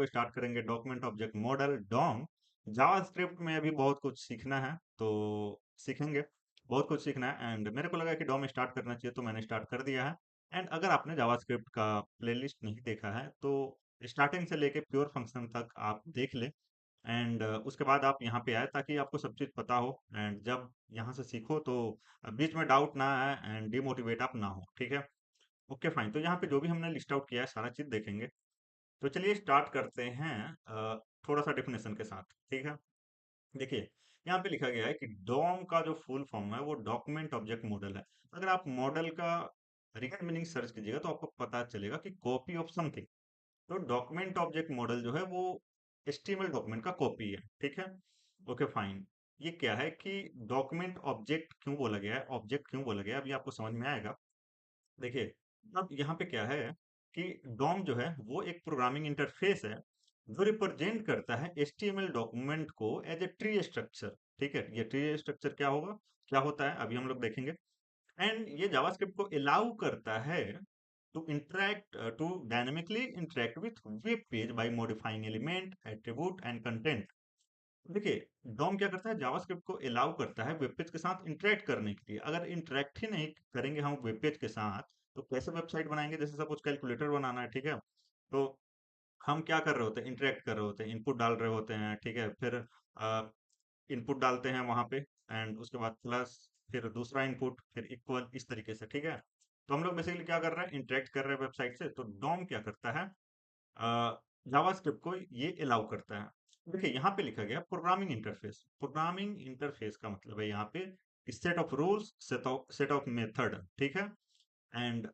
लोग स्टार्ट करेंगे document object model DOM. JavaScript में अभी बहुत कुछ सीखना है, तो सीखेंगे। बहुत कुछ सीखना है एंड मेरे को लगा कि डॉम स्टार्ट करना चाहिए, तो मैंने स्टार्ट कर दिया है। एंड अगर आपने जावास्क्रिप्ट का प्लेलिस्ट नहीं देखा है तो स्टार्टिंग से लेके प्योर फंक्शन तक आप देख ले। एंड उसके बाद आप यहाँ पे आए ताकि आपको सब चीज़ पता हो। एंड जब यहाँ से सीखो तो बीच में डाउट ना आए एंड डिमोटिवेट आप ना हो, ठीक है। ओके फाइन, तो यहाँ पे जो भी हमने लिस्ट आउट किया है सारा चीज़ देखेंगे। तो चलिए स्टार्ट करते हैं थोड़ा सा डिफिनेशन के साथ, ठीक है। देखिए, यहाँ पे लिखा गया है कि डॉम का जो फुल फॉर्म है वो डॉक्यूमेंट ऑब्जेक्ट मॉडल है। अगर आप मॉडल का रियल मीनिंग सर्च कीजिएगा तो आपको पता चलेगा कि कॉपी ऑफ समथिंग। तो डॉक्यूमेंट ऑब्जेक्ट मॉडल जो है वो एचटीएमएल डॉक्यूमेंट का कॉपी है, ठीक है। Okay fine. ये क्या है कि डॉक्यूमेंट ऑब्जेक्ट क्यों बोला गया है, ऑब्जेक्ट क्यों बोला गया है, अभी आपको समझ में आएगा। देखिए, अब यहाँ पे क्या है कि डॉम जो है वो एक प्रोग्रामिंग इंटरफेस है जो रिप्रेजेंट करता है एचटीएमएल डॉक्यूमेंट को एज ए ट्री स्ट्रक्चर। ठीक है, ये ट्री स्ट्रक्चर क्या होगा, क्या होता है, अभी हम लोग देखेंगे। एंड ये जावास्क्रिप्ट को अलाउ करता है to dynamically interact with web page by modifying element attribute and content. देखिए, डॉम क्या करता है, जावास्क्रिप्ट को अलाउ करता है वेब पेज के साथ इंटरेक्ट करने के लिए। अगर इंटरेक्ट ही नहीं करेंगे हम वेब पेज के साथ तो कैसे वेबसाइट बनाएंगे। जैसे सपोज कैलकुलेटर बनाना है, ठीक है। तो हम क्या कर रहे होते हैं, इंटरेक्ट कर रहे होते हैं, इनपुट डाल रहे होते हैं, ठीक है। फिर इनपुट डालते हैं वहां पे एंड उसके बाद प्लस, फिर दूसरा इनपुट, फिर इक्वल, इस तरीके से, ठीक है। तो हम लोग बेसिकली क्या कर रहे हैं, इंटरेक्ट कर रहे हैं वेबसाइट से। तो डॉम क्या करता है, जावास्क्रिप्ट को ये अलाउ करता है। देखिए, यहाँ पे लिखा गया प्रोग्रामिंग इंटरफेस। प्रोग्रामिंग इंटरफेस का मतलब है यहाँ पे set of rules, set of method, ठीक है। एंड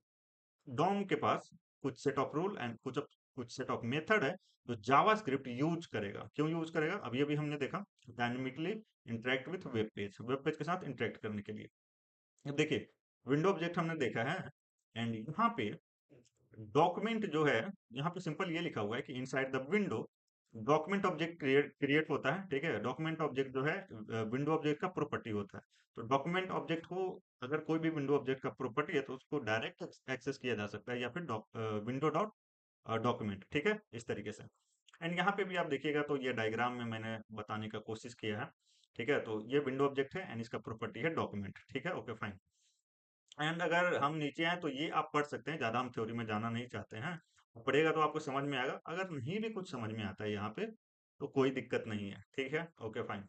डॉम के पास कुछ सेट ऑफ रूल एंड कुछ सेट ऑफ मेथड है जो जावास्क्रिप्ट यूज करेगा। क्यों यूज करेगा, अभी अभी हमने देखा, dynamically interact with web page के साथ इंटरेक्ट करने के लिए। अब देखिए, विंडो ऑब्जेक्ट हमने देखा है एंड यहाँ पे डॉक्यूमेंट जो है, यहाँ पे सिंपल ये लिखा हुआ है कि inside the window document object create होता है, ठीक है। डॉक्यूमेंट ऑब्जेक्ट जो है विंडो ऑब्जेक्ट का प्रॉपर्टी होता है। तो डॉक्यूमेंट ऑब्जेक्ट को, अगर कोई भी विंडो ऑब्जेक्ट का प्रॉपर्टी है तो उसको डायरेक्ट एक्सेस किया जा सकता है, या फिर विंडो डॉट डॉक्यूमेंट, ठीक है, इस तरीके से। एंड यहाँ पे भी आप देखिएगा तो ये डायग्राम में मैंने बताने का कोशिश किया है, ठीक है। तो ये विंडो ऑब्जेक्ट है एंड इसका प्रॉपर्टी है डॉक्यूमेंट, ठीक है। Okay fine. एंड अगर हम नीचे आए तो ये आप पढ़ सकते हैं, ज्यादा हम थ्योरी में जाना नहीं चाहते हैं। पढ़ेगा तो आपको समझ में आएगा, अगर नहीं भी कुछ समझ में आता है यहाँ पे तो कोई दिक्कत नहीं है, ठीक है। ओके फाइन,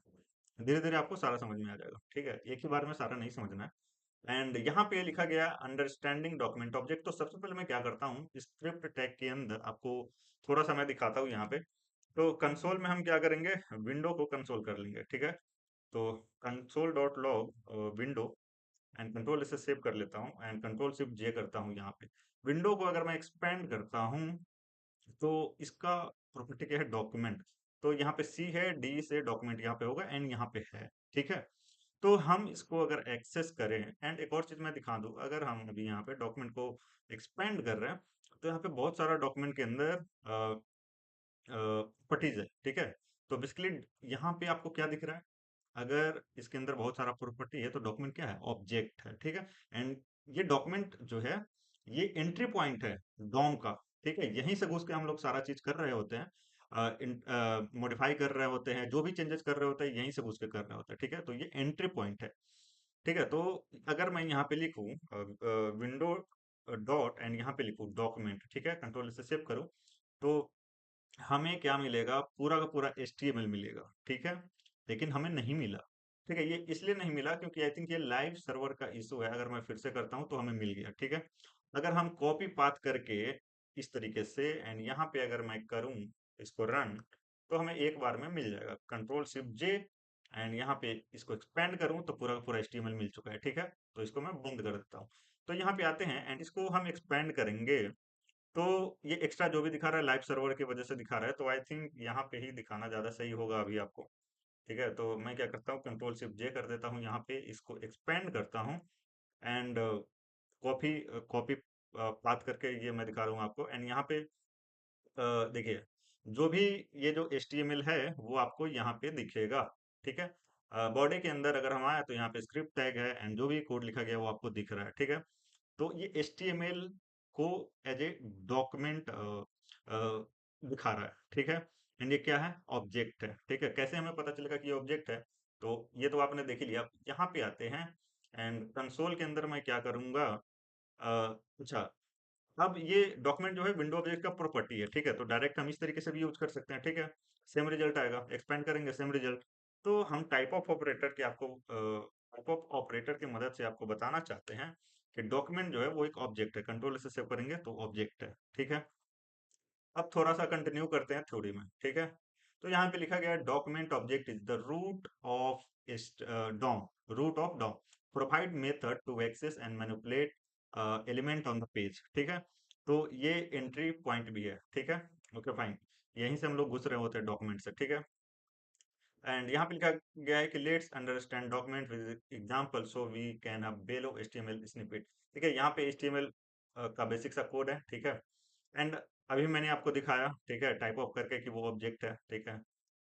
धीरे धीरे आपको सारा समझ में आ जाएगा, ठीक है। एक ही बार में सारा नहीं समझना है। एंड यहाँ पे लिखा गया अंडरस्टैंडिंग डॉक्यूमेंट ऑब्जेक्ट। तो सबसे पहले मैं क्या करता हूँ, स्क्रिप्ट टैग के अंदर आपको थोड़ा सा मैं दिखाता हूँ यहाँ पे। तो कंसोल में हम क्या करेंगे, विंडो को कंसोल कर लेंगे, ठीक है। तो console dot log window and control इसे सेव कर लेता हूँ एंड कंट्रोल शिफ्ट जे करता हूँ। यहाँ पे विंडो को अगर मैं एक्सपेंड करता हूँ तो इसका प्रॉपर्टी क्या है, डॉक्यूमेंट। तो यहाँ पे सी है, डी से डॉक्यूमेंट यहाँ पे होगा एंड यहाँ पे है, ठीक है। तो हम इसको अगर एक्सेस करें, एंड एक और चीज मैं दिखा दूं, अगर हम अभी यहाँ पे डॉक्यूमेंट को एक्सपेंड कर रहे हैं तो यहाँ पे बहुत सारा डॉक्यूमेंट के अंदर प्रॉपर्टीज है, ठीक है। तो बेसिकली यहाँ पे आपको क्या दिख रहा है, अगर इसके अंदर बहुत सारा प्रॉपर्टी है तो डॉक्यूमेंट क्या है, ऑब्जेक्ट है, ठीक है। एंड ये डॉक्यूमेंट जो है ये एंट्री पॉइंट है डॉम का, ठीक है। यहीं से घुस के हम लोग सारा चीज कर रहे होते हैं, मॉडिफाई कर रहे होते हैं, जो भी चेंजेस कर रहे होते हैं यहीं से घुस के कर रहे होते हैं, ठीक है। तो ये एंट्री पॉइंट है, ठीक है। तो अगर मैं यहाँ पे लिखूँ विंडो डॉट एंड यहाँ पे लिखूँ डॉक्यूमेंट, ठीक है, कंट्रोल से सेव करूँ, तो हमें क्या मिलेगा, पूरा का पूरा HTML मिलेगा, ठीक है। लेकिन हमें नहीं मिला, ठीक है। ये इसलिए नहीं मिला क्योंकि आई थिंक ये लाइव सर्वर का इशू है। अगर मैं फिर से करता हूँ तो हमें मिल गया, ठीक है। अगर हम कॉपी पाथ करके इस तरीके से एंड यहाँ पे अगर मैं करूँ इसको रन, तो हमें एक बार में मिल जाएगा। कंट्रोल शिफ्ट जे एंड यहाँ पे इसको एक्सपेंड करूँ तो पूरा का पूरा HTML मिल चुका है, ठीक है। तो इसको मैं बंद कर देता हूँ। तो यहाँ पे आते हैं एंड इसको हम एक्सपेंड करेंगे तो ये एक्स्ट्रा जो भी दिखा रहा है लाइव सर्वर की वजह से दिखा रहा है, तो आई थिंक यहाँ पे ही दिखाना ज्यादा सही होगा अभी आपको, ठीक है। तो मैं क्या करता हूँ, कंट्रोल शिफ्ट जे कर देता हूँ, यहाँ पे इसको एक्सपेंड करता हूँ एंड कॉपी कॉपी पाथ करके ये मैं दिखा रहा हूँ आपको। एंड यहाँ पे देखिए, जो भी ये जो HTML है वो आपको यहाँ पे दिखेगा, ठीक है। बॉडी के अंदर अगर हम आए तो यहाँ पे स्क्रिप्ट टैग है एंड जो भी कोड लिखा गया वो आपको दिख रहा है, ठीक है। तो ये HTML को एज ए डॉक्यूमेंट दिखा रहा है, ठीक है। एंड ये क्या है, ऑब्जेक्ट है, ठीक है। कैसे हमें पता चलेगा कि ये ऑब्जेक्ट है, तो ये तो आपने देख ही लिया। अब यहाँ पे आते हैं एंड कंसोल के अंदर मैं क्या करूंगा, अच्छा, अब ये डॉक्यूमेंट जो है विंडो ऑब्जेक्ट का प्रॉपर्टी है, ठीक है। तो डायरेक्ट हम इस तरीके से भी यूज कर सकते हैं, ठीक है। सेम रिजल्ट आएगा, एक्सपेंड करेंगे सेम रिजल्ट। तो हम टाइप ऑफ ऑपरेटर के आपको टाइप ऑफ ऑपरेटर की मदद से आपको बताना चाहते हैं कि डॉक्यूमेंट जो है वो एक ऑब्जेक्ट है। कंट्रोल से सेव करेंगे तो ऑब्जेक्ट है, ठीक है। अब थोड़ा सा कंटिन्यू करते हैं थ्योरी में, ठीक है। तो यहाँ पे लिखा गया है document object is the root of DOM, root of DOM provide method to access and manipulate element on the page, ठीक है। तो ये एंट्री पॉइंट भी है, ठीक है। ओके फाइन, यहीं से हम लोग घुस रहे होते हैं डॉक्यूमेंट से, ठीक है। एंड यहाँ पे लिखा गया है कि let's understand document with example so we can have below HTML snippet, ठीक है। यहाँ पे एचटीएमएल का बेसिक सा कोड है, ठीक है। एंड अभी मैंने आपको दिखाया, ठीक है, टाइप ऑफ करके कि वो ऑब्जेक्ट है, ठीक है।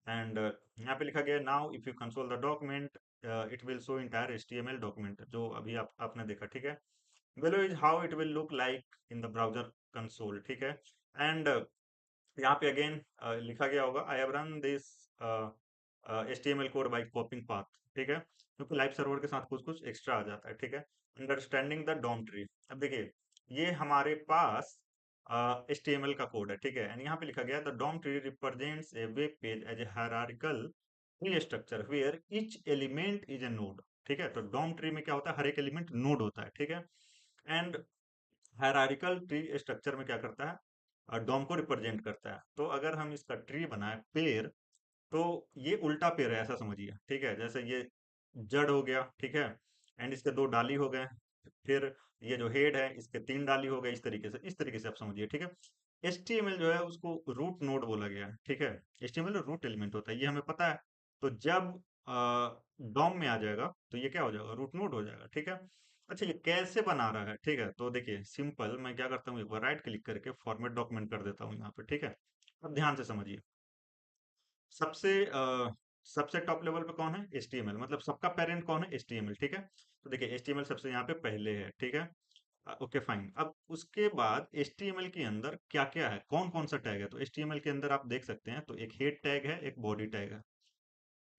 एंड यहाँ पे लिखा गया है now if you console the document it will show entire HTML document, जो अभी आपने देखा, ठीक है। below is how it will look like in the browser console, ठीक है। एंड यहाँ पे अगेन लिखा गया होगा I have run this HTML code by copying path, ठीक है, क्योंकि लाइव सर्वर के साथ कुछ कुछ एक्स्ट्रा आ जाता है, ठीक है। अंडरस्टैंडिंग द डॉम ट्री, अब देखिए ये हमारे पास HTML का कोड है, ठीक है। एंड यहाँ पे लिखा गया the DOM tree represents a web page as a hierarchical tree structure where each element is a node, ठीक है। तो डॉम ट्री में क्या होता है, हर एक एलिमेंट नोड होता है, ठीक है। एंड हायरार्किकल ट्री स्ट्रक्चर में क्या करता है, डॉम को रिप्रेजेंट करता है। तो अगर हम इसका ट्री बनाए पेड़, तो ये उल्टा पेड़ है ऐसा समझिए, ठीक है। जैसे ये जड़ हो गया, ठीक है, एंड इसके दो डाली हो गए, फिर ये जो हेड है इसके तीन डाली हो गए, इस तरीके से आप समझिए, ठीक है। HTML जो है उसको रूट नोड बोला गया है, ठीक है। HTML रूट एलिमेंट होता है, ये हमें पता है। तो जब डॉम में आ जाएगा तो ये क्या हो जाएगा, रूट नोड हो जाएगा, ठीक है। अच्छा, ये कैसे बना रहा है, ठीक है। तो देखिए सिंपल, मैं क्या करता हूँ, एक बार राइट क्लिक करके फॉर्मेट डॉक्यूमेंट कर देता हूँ यहाँ पे, ठीक है। अब ध्यान से समझिए, सबसे सबसे टॉप लेवल पे कौन है, HTML, मतलब सबका पेरेंट कौन है, HTML, ठीक है। तो देखिए HTML सबसे यहाँ पे पहले है, ठीक है। ओके फाइन, अब उसके बाद HTML के अंदर क्या क्या है, कौन कौन सा टैग है। तो HTML के अंदर आप देख सकते हैं, तो एक हेड टैग है, एक बॉडी टैग है।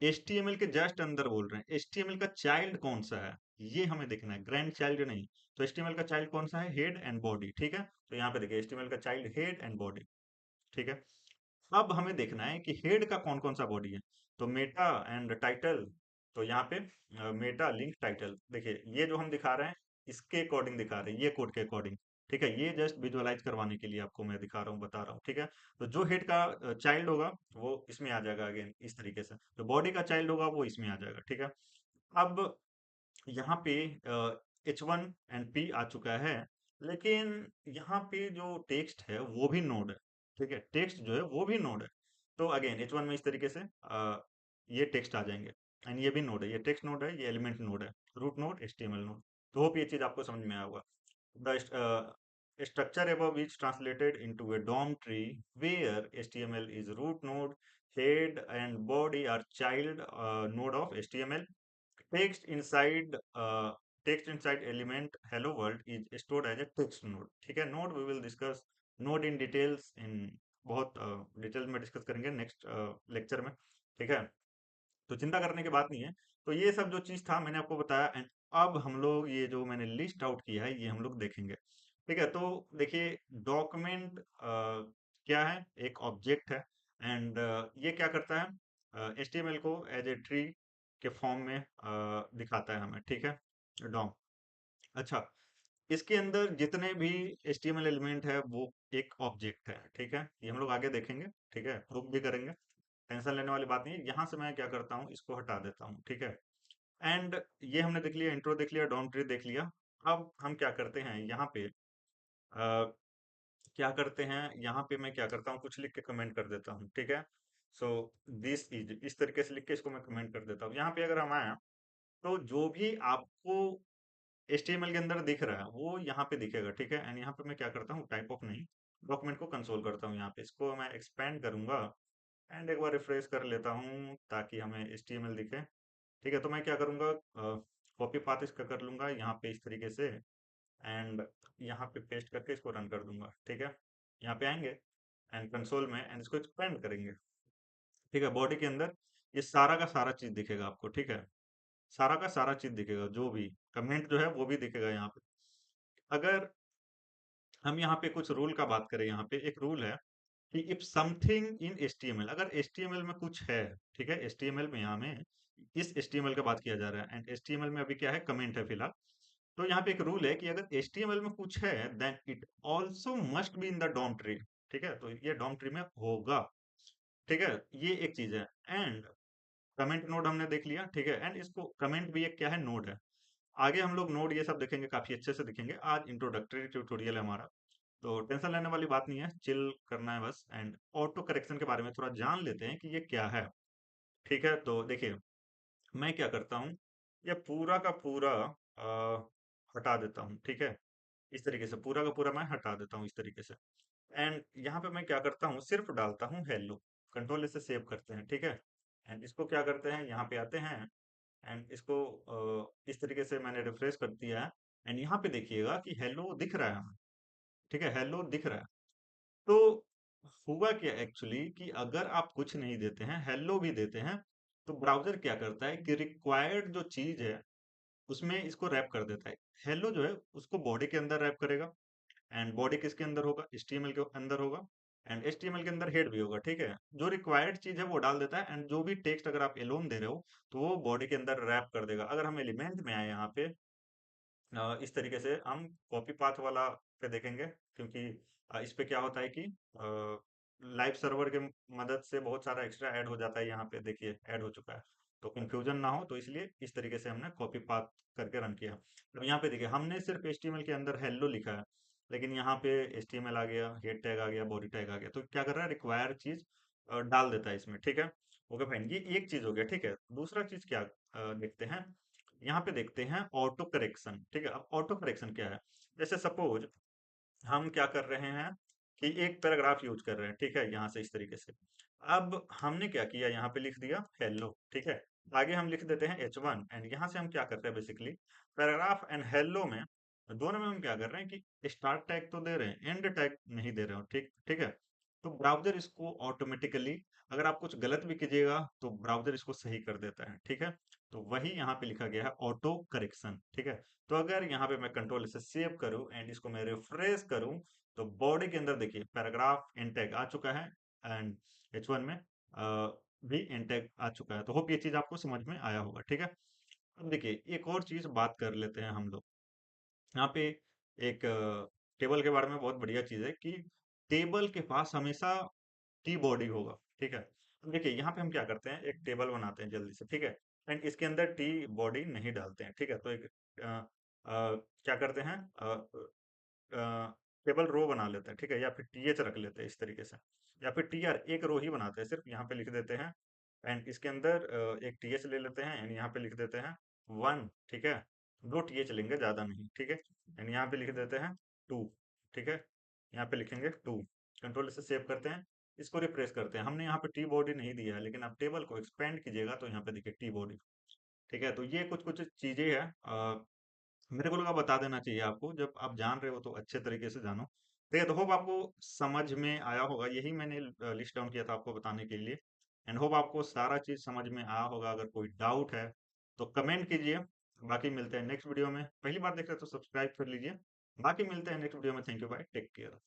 HTML के जस्ट अंदर बोल रहे हैं HTML का चाइल्ड कौन सा है, ये हमें देखना है, ग्रैंड चाइल्ड नहीं। तो HTML का चाइल्ड कौन सा है, हेड एंड बॉडी, ठीक है। तो यहाँ पे देखिए HTML का चाइल्ड हेड एंड बॉडी, ठीक है। अब हमें देखना है कि हेड का कौन कौन सा बॉडी है। तो मेटा एंड टाइटल, तो यहाँ पे मेटा लिंक टाइटल, देखिए ये जो हम दिखा रहे हैं इसके अकॉर्डिंग दिखा रहे हैं, ये कोड के अकॉर्डिंग, ठीक है। ये जस्ट विजुअलाइज करवाने के लिए आपको मैं दिखा रहा हूँ, बता रहा हूँ, ठीक है। तो जो हेड का चाइल्ड होगा वो इसमें आ जाएगा, अगेन इस तरीके से। जो बॉडी का चाइल्ड होगा वो इसमें आ जाएगा, ठीक है। अब यहाँ पे H1 एंड P आ चुका है, लेकिन यहाँ पे जो टेक्स्ट है वो भी नोड है, ठीक है। टेक्स्ट जो है वो भी नोड है। तो अगेन H1 में इस तरीके से ये टेक्स्ट आ जाएंगे, एंड ये भी नोड है, ये टेक्स्ट नोड है, ये एलिमेंट नोड है, रूट नोड, HTML नोड। तो होप ये चीज आपको समझ में आया होगा। The structure above is translated into a DOM tree where HTML is root node, head and body are child node of HTML. Text inside text inside element hello world is stored as a text node, ठीक है। node we will discuss node in details in बहुत detail में discuss करेंगे next lecture में, ठीक है। तो चिंता करने की बात नहीं है। तो ये सब जो चीज था मैंने आपको बताया, एंड अब हम लोग ये जो मैंने लिस्ट आउट किया है ये हम लोग देखेंगे, ठीक है। तो देखिए डॉक्यूमेंट क्या है, एक ऑब्जेक्ट है। एंड ये क्या करता है, HTML को एज ए ट्री के फॉर्म में दिखाता है हमें, ठीक है, डॉम। अच्छा, इसके अंदर जितने भी HTML एलिमेंट है वो एक ऑब्जेक्ट है, ठीक है। ये हम लोग आगे देखेंगे, ठीक है, प्रूफ भी करेंगे। टेंशन लेने वाली बात नहीं है। यहाँ से मैं क्या करता हूँ, इसको हटा देता हूँ, ठीक है। एंड ये हमने देख लिया, इंट्रो देख लिया, डॉम ट्री देख लिया। अब हम क्या करते हैं यहाँ पे, क्या करते हैं यहाँ पे, मैं क्या करता हूँ, कुछ लिख के कमेंट कर देता हूँ, ठीक है। सो दिस इज, इस तरीके से लिख के इसको मैं कमेंट कर देता हूँ। यहाँ पे अगर हम आए तो जो भी आपको HTML के अंदर दिख रहा है वो यहाँ पे दिखेगा, ठीक है। एंड यहाँ पे मैं क्या करता हूँ, टाइप ऑफ नहीं, डॉक्यूमेंट को कंसोल करता हूँ। यहाँ पे इसको मैं एक्सपेंड करूंगा एंड एक बार रिफ्रेश कर लेता हूँ ताकि हमें HTML दिखे, ठीक है। तो मैं क्या करूंगा, कॉपी पाथ इसका कर लूंगा यहाँ पे इस तरीके से, एंड यहाँ पे पेस्ट करके इसको रन कर दूंगा, ठीक है। यहाँ पे आएंगे एंड कंसोल में, एंड इसको एक्सपेंड करेंगे। ठीक है, बॉडी के अंदर ये सारा का सारा चीज दिखेगा आपको। ठीक है, सारा का सारा चीज दिखेगा, जो भी कमेंट जो है वो भी दिखेगा यहाँ पे। अगर हम यहाँ पे कुछ रूल का बात करें, यहाँ पे एक रूल है कि इफ समथिंग इन HTML, अगर HTML में कुछ है, ठीक है, HTML में यहाँ में इस HTML का बात किया जा रहा है, एंड HTML में अभी क्या है, कमेंट है फिलहाल। तो यहाँ पे एक रूल है कि अगर HTML में कुछ है, then it also must be in the DOM tree. ठीक है, तो ये डॉम ट्री में होगा। ठीक है, ये एक चीज है। एंड कमेंट नोड हमने देख लिया। ठीक है, एंड इसको कमेंट भी एक क्या है, नोड है। आगे हम लोग नोड ये सब देखेंगे, काफी अच्छे से दिखेंगे। आज इंट्रोडक्टरी ट्यूटोरियल है हमारा, तो टेंशन लेने वाली बात नहीं है, चिल करना है बस। एंड ऑटो करेक्शन के बारे में थोड़ा जान लेते हैं कि ये क्या है। ठीक है, तो देखिए मैं क्या करता हूँ, ये पूरा का पूरा हटा देता हूँ। ठीक है, इस तरीके से पूरा का पूरा मैं हटा देता हूँ इस तरीके से। एंड यहाँ पे मैं क्या करता हूँ, सिर्फ डालता हूँ हेलो। कंट्रोल इसे सेव करते हैं। ठीक है, एंड इसको क्या करते हैं, यहाँ पे आते हैं, एंड इसको इस तरीके से मैंने रिफ्रेश कर दिया है। एंड यहाँ पे देखिएगा कि हेलो दिख रहा है हमें। ठीक है, हेलो दिख रहा है। तो हुआ क्या एक्चुअली कि अगर आप कुछ नहीं देते हैं, हेलो भी देते हैं, तो ब्राउजर क्या करता है कि रिक्वायर्ड जो चीज है उसमें इसको रैप कर देता है। हेलो जो है उसको बॉडी के अंदर रैप करेगा, एंड बॉडी किसके अंदर होगा, HTML के अंदर होगा, एंड HTML के अंदर हेड भी होगा। ठीक है, जो रिक्वायर्ड चीज है वो डाल देता है, एंड जो भी टेक्स्ट अगर आप एलोन दे रहे हो तो वो बॉडी के अंदर रैप कर देगा। अगर हम एलिमेंट में आए यहाँ पे, इस तरीके से हम कॉपी पाथ वाला पे देखेंगे, क्योंकि इस पे क्या होता है कि लाइव सर्वर के मदद से बहुत सारा एक्स्ट्रा ऐड हो जाता है। यहाँ पे देखिए ऐड हो चुका है, तो कंफ्यूजन ना हो तो इसलिए इस तरीके से हमने कॉपी पाथ करके रन किया। तो यहाँ पे देखिए हमने सिर्फ HTML के अंदर हेलो लिखा है, लेकिन यहाँ पे HTML आ गया, हेड टैग आ गया, बॉडी टैग आ गया, तो क्या कर रहा है, रिक्वायर चीज डाल देता है इसमें। ठीक है, ओके फाइन, ये एक चीज हो गया। ठीक है, दूसरा चीज क्या देखते हैं, यहाँ पे देखते हैं ऑटो करेक्शन। ठीक है, अब ऑटो करेक्शन क्या है, जैसे सपोज हम क्या कर रहे हैं कि एक पैराग्राफ यूज कर रहे हैं। ठीक है, यहाँ से इस तरीके से अब हमने क्या किया, यहाँ पे लिख दिया हेलो। ठीक है, आगे हम लिख देते हैं H1, एंड यहाँ से हम क्या करते हैं, बेसिकली पैराग्राफ एंड हेलो में दोनों में हम क्या कर रहे हैं कि स्टार्ट टैग तो दे रहे हैं, एंड टैग नहीं दे रहे हो। ठीक ठीक है, तो ब्राउजर इसको ऑटोमेटिकली, अगर आप कुछ गलत भी कीजिएगा तो ब्राउजर इसको सही कर देता है। ठीक है, तो वही यहाँ पे लिखा गया है ऑटो करेक्शन। ठीक है, तो अगर यहाँ पे मैं कंट्रोल से सेव करूं एंड इसको मैं रिफ्रेश करूं, तो बॉडी के अंदर देखिए पैराग्राफ एंड टैग आ चुका है, एंड H1 में भी एंड टैग आ चुका है। तो होप ये चीज आपको समझ में आया होगा। ठीक है, अब देखिए एक और चीज बात कर लेते हैं हम लोग। यहाँ पे एक टेबल के बारे में बहुत बढ़िया चीज है कि टेबल के पास हमेशा टी बॉडी होगा। ठीक है, तो देखिए यहाँ पे हम क्या करते हैं, एक टेबल बनाते हैं जल्दी से। ठीक है, एंड इसके अंदर टी बॉडी नहीं डालते हैं। ठीक है, तो एक क्या करते हैं, टेबल रो बना लेते हैं। ठीक है, या फिर TH रख लेते हैं इस तरीके से, या फिर TR, एक रो ही बनाते हैं सिर्फ, यहाँ पे लिख देते हैं। एंड इसके अंदर एक TH ले लेते हैं, एंड यहाँ पे लिख देते हैं 1। ठीक है, 2 TH लेंगे, ज्यादा नहीं। ठीक है, एंड यहाँ पे लिख देते हैं 2। ठीक है, यहाँ पे लिखेंगे 2। कंट्रोल से सेव करते हैं, इसको रिफ्रेश करते हैं। हमने यहाँ पे टी बॉडी नहीं दिया है, लेकिन आप टेबल को एक्सपेंड कीजिएगा तो यहाँ पे देखिए टी बॉडी। ठीक है, तो ये कुछ कुछ चीजें हैं, मेरे को लगा बता देना चाहिए आपको। जब आप जान रहे हो तो अच्छे तरीके से जानो। ठीक है, तो होप आपको समझ में आया होगा, यही मैंने लिस्ट डाउन किया था आपको बताने के लिए। एंड होप आपको सारा चीज समझ में आया होगा। अगर कोई डाउट है तो कमेंट कीजिए। बाकी मिलते हैं नेक्स्ट वीडियो में। पहली बार देख रहे हो तो सब्सक्राइब कर लीजिए। बाकी मिलते हैं नेक्स्ट वीडियो में। Thank you, bye, take care.